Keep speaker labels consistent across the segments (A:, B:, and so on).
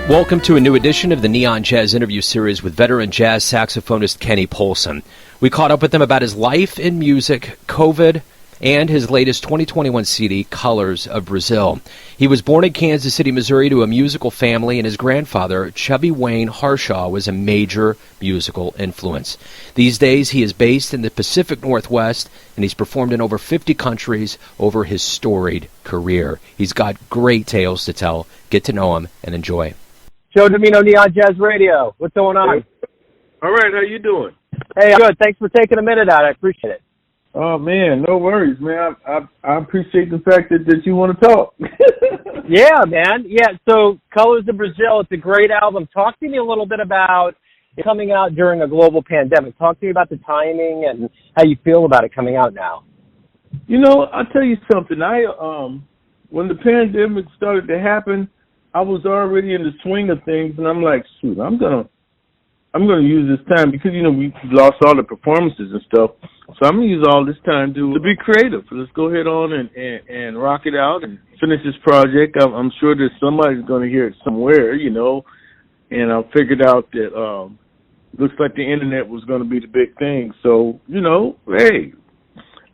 A: Welcome to a new edition of the Neon Jazz interview series with veteran jazz saxophonist Kenney Polson. We caught up with him about his life in music, COVID, and his latest 2021 CD, Colors of Brazil. He was born in Kansas City, Missouri to a musical family, and his grandfather, Chubby Wayne Harshaw, was a major musical influence. These days, he is based in the Pacific Northwest, and he's performed in over 50 countries over his storied career. He's got great tales to tell. Get to know him and enjoy.
B: Joe Domino, Neon Jazz Radio. What's going on?
C: All right, how you doing?
B: Hey, good. Thanks for taking a minute out. I appreciate it.
C: Oh, man, no worries, man. I appreciate the fact that you want to talk.
B: Yeah, man. Yeah, so Colors of Brazil, it's a great album. Talk to me a little bit about it coming out during a global pandemic. Talk to me about the timing and how you feel about it coming out now.
C: You know, I'll tell you something. When the pandemic started to happen, I was already in the swing of things, and I'm like, shoot, I'm gonna use this time because, you know, we lost all the performances and stuff. So I'm gonna use all this time to be creative. So let's go ahead on and rock it out and finish this project. I'm sure that somebody's gonna hear it somewhere, you know. And I figured out that looks like the internet was gonna be the big thing. So, you know, hey,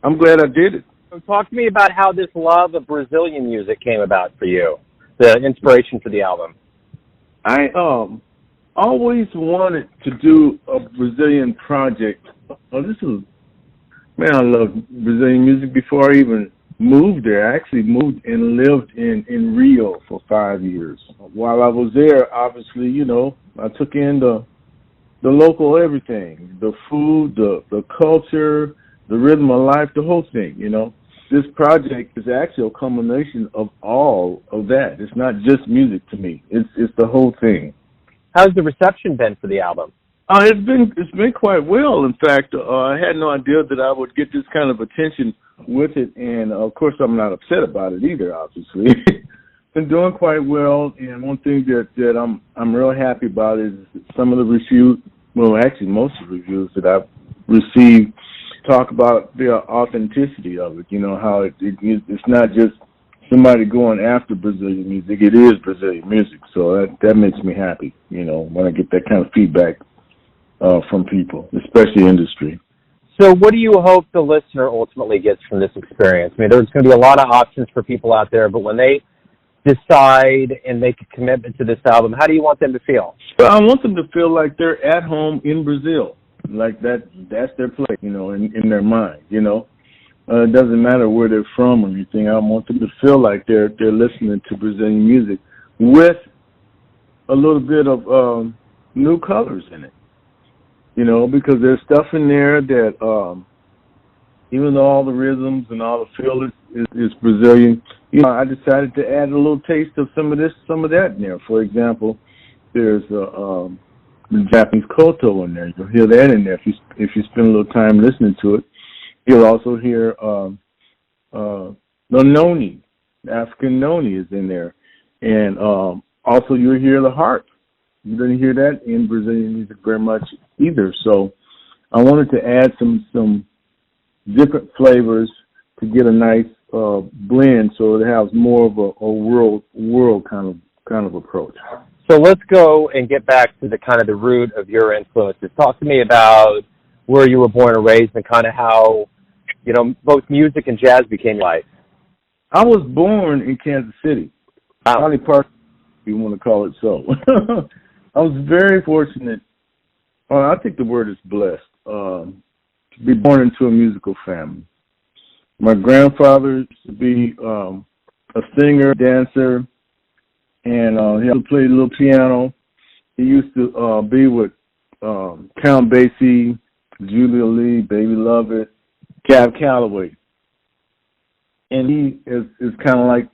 C: I'm glad I did it.
B: So talk to me about how this love of Brazilian music came about for you, the inspiration for the album.
C: I always wanted to do a Brazilian project. I love Brazilian music before I even moved there. I actually moved and lived in Rio for 5 years. While I was there, obviously, you know, I took in the local everything, the food, the culture, the rhythm of life, the whole thing, you know. This project is actually a culmination of all of that. It's not just music to me. It's the whole thing.
B: How's the reception been for the album?
C: It's been quite well. In fact, I had no idea that I would get this kind of attention with it, and of course, I'm not upset about it either. Obviously, been doing quite well. And one thing that I'm real happy about is some of the reviews. Well, actually, most of the reviews that I've received talk about the authenticity of it. You know, how it's not just somebody going after Brazilian music. It is Brazilian music, so that makes me happy, you know, when I get that kind of feedback from people, especially industry.
B: So what do you hope the listener ultimately gets from this experience? I mean, there's going to be a lot of options for people out there, but when they decide and make a commitment to this album, how do you want them to feel?
C: Well, I want them to feel like they're at home in Brazil, like that's their place, you know, in their mind, you know. It doesn't matter where they're from or anything. I want them to feel like they're listening to Brazilian music with a little bit of new colors in it, you know, because there's stuff in there that even though all the rhythms and all the feel is Brazilian, you know, I decided to add a little taste of some of that in there. For example, there's the Japanese koto in there. You'll hear that in there if you spend a little time listening to it. You'll also hear the noni, the African noni is in there. And also you'll hear the harp. You didn't hear that in Brazilian music very much either. So I wanted to add some different flavors to get a nice blend so it has more of a world kind of approach.
B: So let's go and get back to the kind of the root of your influences. Talk to me about where you were born and raised and kind of how, you know, both music and jazz became life.
C: I was born in Kansas City. Valley Park, if you want to call it so. I was very fortunate. I think the word is blessed, to be born into a musical family. My grandfather used to be a singer, dancer, and he also played a little piano. He used to be with Count Basie, Julia Lee, Baby Lovett, Cab Calloway. And he is kind of like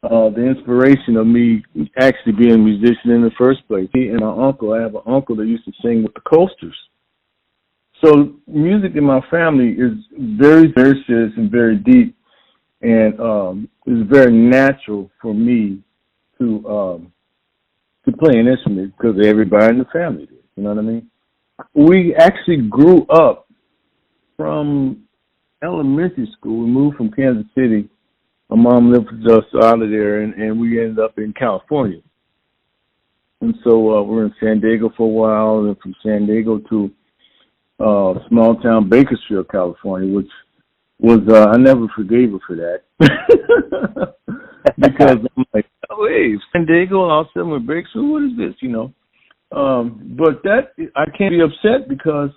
C: the inspiration of me actually being a musician in the first place. He and my uncle, I have an uncle that used to sing with the Coasters. So music in my family is very, very serious and very deep, and it's very natural for me to play an instrument because everybody in the family did. You know what I mean? We actually grew up from elementary school. We moved from Kansas City. My mom lived with us out of there, and we ended up in California. And so we're in San Diego for a while, and then from San Diego to small town Bakersfield, California, which was I never forgave her for that. Because I'm like, oh, hey, San Diego, and all sudden with Bakersfield, what is this, you know? But that, I can't be upset because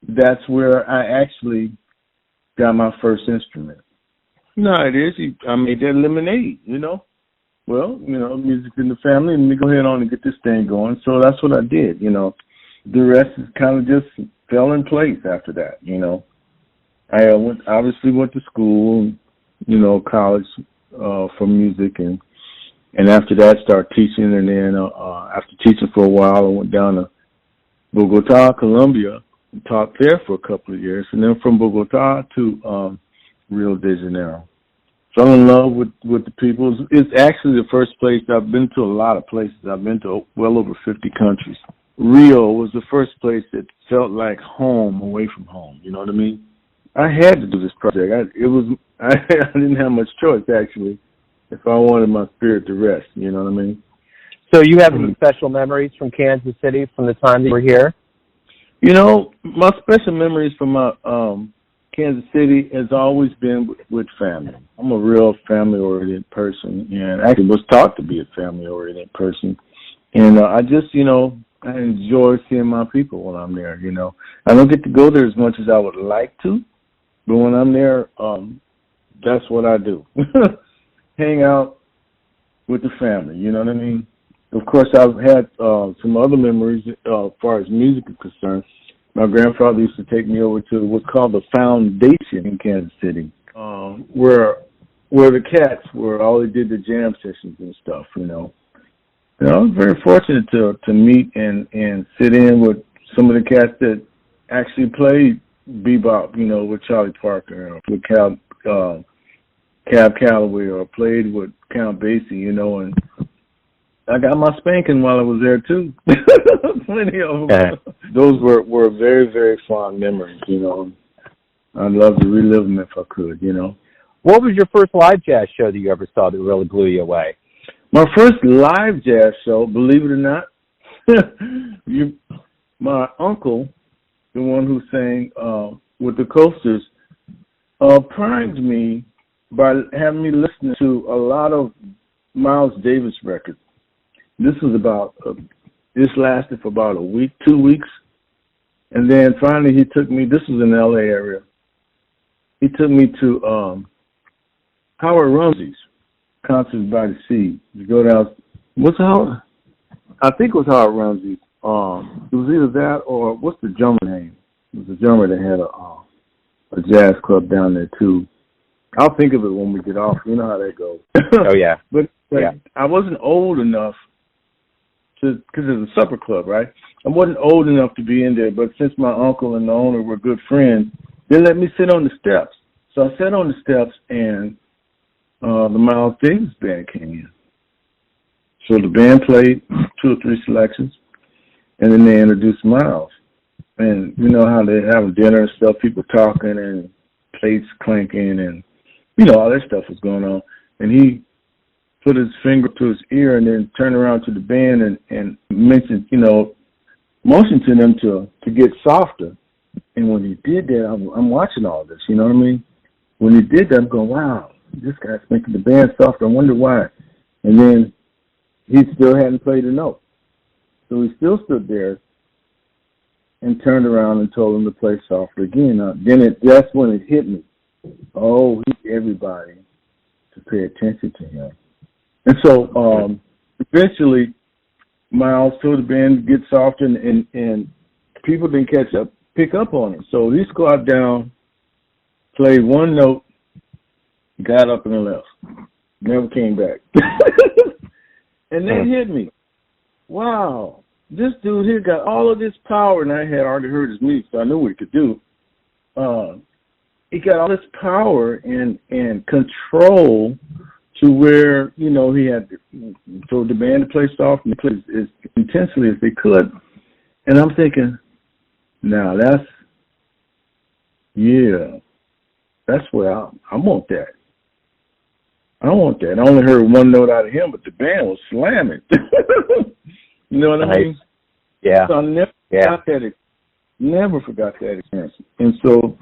C: that's where I actually got my first instrument. No, it is. I made that lemonade, you know. Well, you know, music in the family, and let me go ahead on and get this thing going. So that's what I did, you know. The rest is kind of just fell in place after that, you know. I obviously went to school, you know, college for music, and after that started teaching, and then after teaching for a while, I went down to Bogota, Colombia, and taught there for a couple of years, and then from Bogota to Rio de Janeiro. Fell in love with the people. It's actually the first place. I've been to a lot of places. I've been to well over 50 countries. Rio was the first place that felt like home away from home. You know what I mean? I had to do this project. I didn't have much choice, actually, if I wanted my spirit to rest. You know what I mean?
B: So you have any special memories from Kansas City from the time that you were here?
C: You know, my special memories from my Kansas City has always been with family. I'm a real family-oriented person, and actually was taught to be a family-oriented person. And I just, you know, I enjoy seeing my people when I'm there, you know. I don't get to go there as much as I would like to, but when I'm there, that's what I do. Hang out with the family, you know what I mean? Of course, I've had some other memories as far as music is concerned. My grandfather used to take me over to what's called the Foundation in Kansas City, where the cats were all they did the jam sessions and stuff, you know. And I was very fortunate to meet and sit in with some of the cats that actually played bebop, you know, with Charlie Parker or with Cab Calloway, or played with Count Basie, you know, and I got my spanking while I was there too. Plenty of them. Those were very, very fond memories, you know. I'd love to relive them if I could, you know.
B: What was your first live jazz show that you ever saw that really blew you away?
C: My first live jazz show, believe it or not, my uncle, the one who sang with the Coasters, primed me by having me listen to a lot of Miles Davis records. This was this lasted for about a week, 2 weeks. And then finally he took me, this was in the LA area, he took me to Howard Rumsey's Concert by the Sea. You go down, I think it was Howard Rumsey's. It was either that or, what's the drummer name? It was a drummer that had a jazz club down there too. I'll think of it when we get off. You know how that goes.
B: Oh, yeah.
C: But
B: yeah.
C: I wasn't old enough because it's a supper club, right? I wasn't old enough to be in there, but since my uncle and the owner were good friends, they let me sit on the steps. So I sat on the steps, and the Miles Davis band came in. So the band played 2 or 3 selections, and then they introduced Miles. And you know how they have dinner and stuff, people talking and plates clanking, and you know, all that stuff was going on. And he put his finger to his ear and then turned around to the band and mentioned, you know, motioned to them to get softer. And when he did that, I'm watching all this, you know what I mean? When he did that, I'm going, wow, this guy's making the band softer. I wonder why. And then he still hadn't played a note. So he still stood there and turned around and told him to play softer again. That's when it hit me. Oh, he needs everybody to pay attention to him. And so eventually Miles told the band to get softer, and people didn't pick up on it. So he squatted down, played one note, got up and left. Never came back. And that hit me. Wow, this dude here got all of this power, and I had already heard his music, so I knew what he could do. He got all this power and control to where, you know, he had told the band to play soft and play as intensely as they could. And I'm thinking, now that's where I want that. I want that. I only heard one note out of him, but the band was slamming. You know what I mean?
B: Yeah.
C: So I never forgot that experience. And so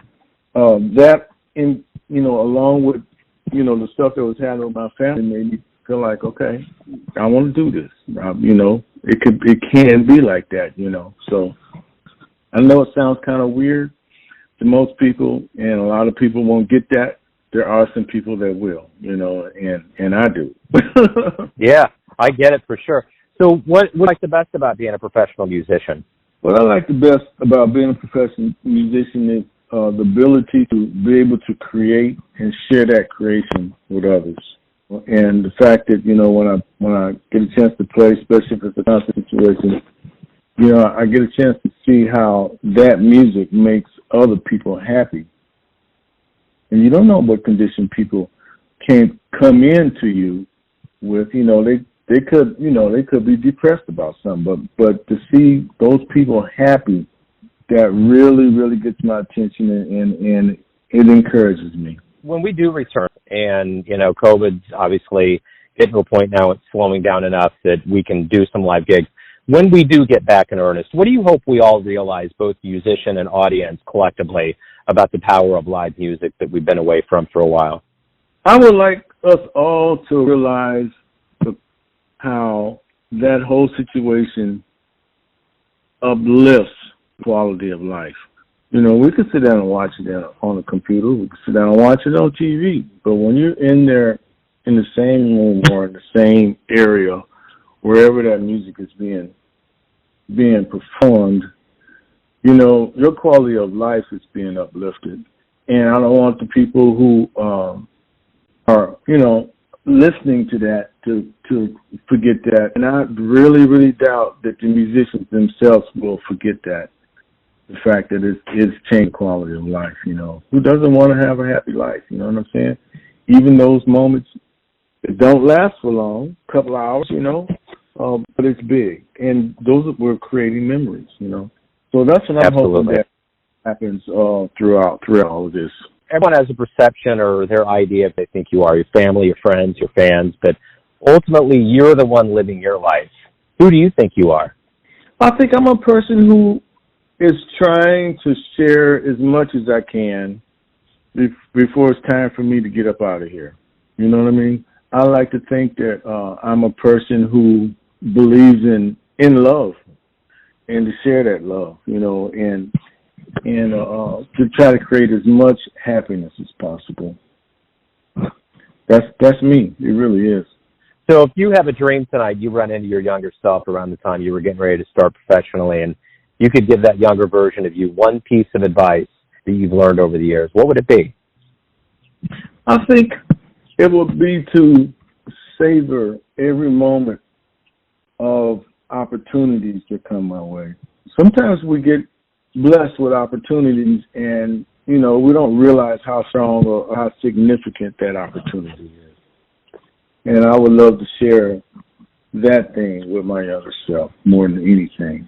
C: that, along with, the stuff that was happening with my family made me feel like, okay, I want to do this. It can be like that, So I know it sounds kind of weird to most people, and a lot of people won't get that. There are some people that will, and I do.
B: Yeah, I get it for sure. So what do you like the best about being a professional musician?
C: What I like the best about being a professional musician is the ability to be able to create and share that creation with others. And the fact that, when I get a chance to play, especially if it's a concert situation, I get a chance to see how that music makes other people happy. And you don't know what condition people can come into you with. They could be depressed about something, but to see those people happy, that really, really gets my attention, and it encourages me.
B: When we do return, and COVID's obviously getting to a point now it's slowing down enough that we can do some live gigs. When we do get back in earnest, what do you hope we all realize, both musician and audience collectively, about the power of live music that we've been away from for a while?
C: I would like us all to realize how that whole situation uplifts quality of life. We could sit down and watch it on a computer. We could sit down and watch it on TV. But when you're in there in the same room or in the same area, wherever that music is being performed, your quality of life is being uplifted. And I don't want the people who are, listening to that to forget that. And I really, really doubt that the musicians themselves will forget that. The fact that it's changed quality of life, Who doesn't want to have a happy life, you know what I'm saying? Even those moments, it don't last for long, a couple hours, but it's big. And we're creating memories, So that's what I'm hoping that happens throughout all of this.
B: Everyone has a perception or their idea if they think you are, your family, your friends, your fans, but ultimately you're the one living your life. Who do you think you are?
C: I think I'm a person who is trying to share as much as I can before it's time for me to get up out of here. You know what I mean? I like to think that I'm a person who believes in love and to share that love, and to try to create as much happiness as possible. That's me. It really is.
B: So if you have a dream tonight, you run into your younger self around the time you were getting ready to start professionally, and you could give that younger version of you one piece of advice that you've learned over the years, what would it be?
C: I think it would be to savor every moment of opportunities that come my way. Sometimes we get blessed with opportunities and, we don't realize how strong or how significant that opportunity is. And I would love to share that thing with my younger self more than anything.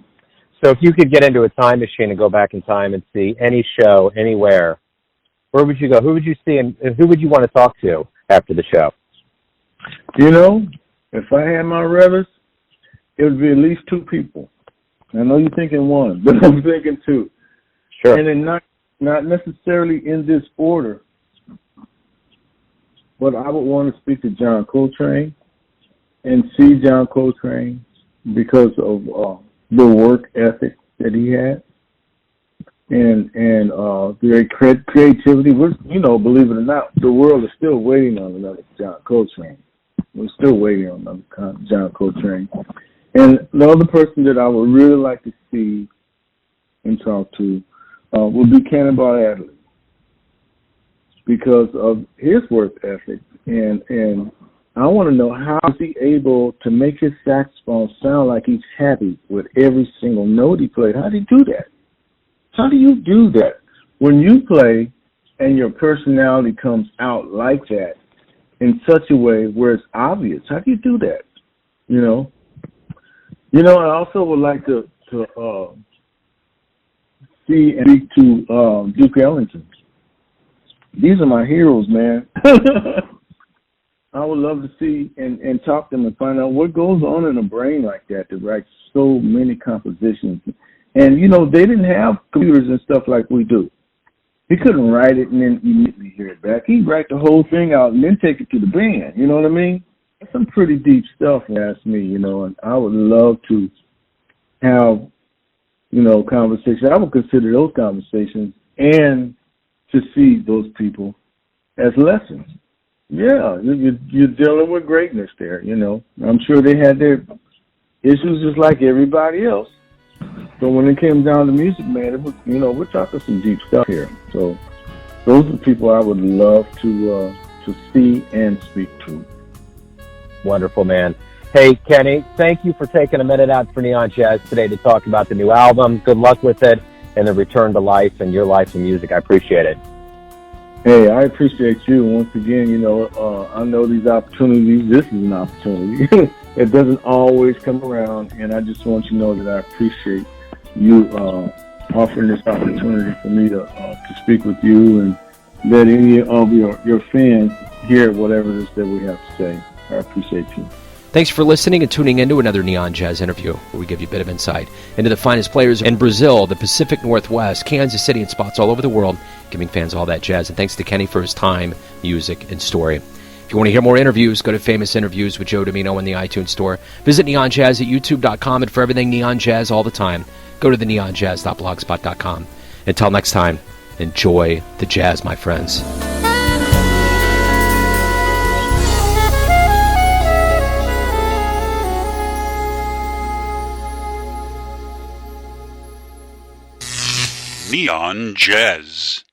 B: So if you could get into a time machine and go back in time and see any show, anywhere, where would you go? Who would you see and who would you want to talk to after the show?
C: If I had my ruthers, it would be at least two people. I know you're thinking one, but I'm thinking two.
B: Sure.
C: And then not necessarily in this order, but I would want to speak to John Coltrane and see John Coltrane because of the work ethic that he had and the creativity. Believe it or not, the world is still waiting on another John Coltrane. We're still waiting on another John Coltrane. And the other person that I would really like to see and talk to would be Cannonball Adderley because of his work ethic. And I want to know how is he able to make his saxophone sound like he's happy with every single note he played. How do you do that? How do you do that? When you play and your personality comes out like that in such a way where it's obvious, how do you do that? I also would like to see and speak to Duke Ellington. These are my heroes, man. I would love to see and talk to them and find out what goes on in a brain like that to write so many compositions. And, you know, they didn't have computers and stuff like we do. He couldn't write it and then immediately hear it back. He'd write the whole thing out and then take it to the band. You know what I mean? That's some pretty deep stuff, if you ask me, you know, and I would love to have, you know, conversations. I would consider those conversations and to see those people as lessons. Yeah, you're dealing with greatness there, you know. I'm sure they had their issues just like everybody else. So when it came down to music, man, it was, you know, we're talking some deep stuff here. So those are people I would love to see and speak to.
B: Wonderful, man. Hey, Kenny, thank you for taking a minute out for Neon Jazz today to talk about the new album. Good luck with it and the return to life and your life in music. I appreciate it.
C: Hey, I appreciate you. Once again, you know, I know these opportunities. This is an opportunity. It doesn't always come around, and I just want you to know that I appreciate you offering this opportunity for me to speak with you and let any of your fans hear whatever it is that we have to say. I appreciate you.
A: Thanks for listening and tuning in to another Neon Jazz interview, where we give you a bit of insight into the finest players in Brazil, the Pacific Northwest, Kansas City, and spots all over the world, giving fans all that jazz. And thanks to Kenny for his time, music, and story. If you want to hear more interviews, go to Famous Interviews with Joe Domino in the iTunes Store. Visit Neon Jazz at youtube.com, and for everything Neon Jazz all the time, go to the neonjazz.blogspot.com. Until next time, enjoy the jazz, my friends.
D: Neon Jazz.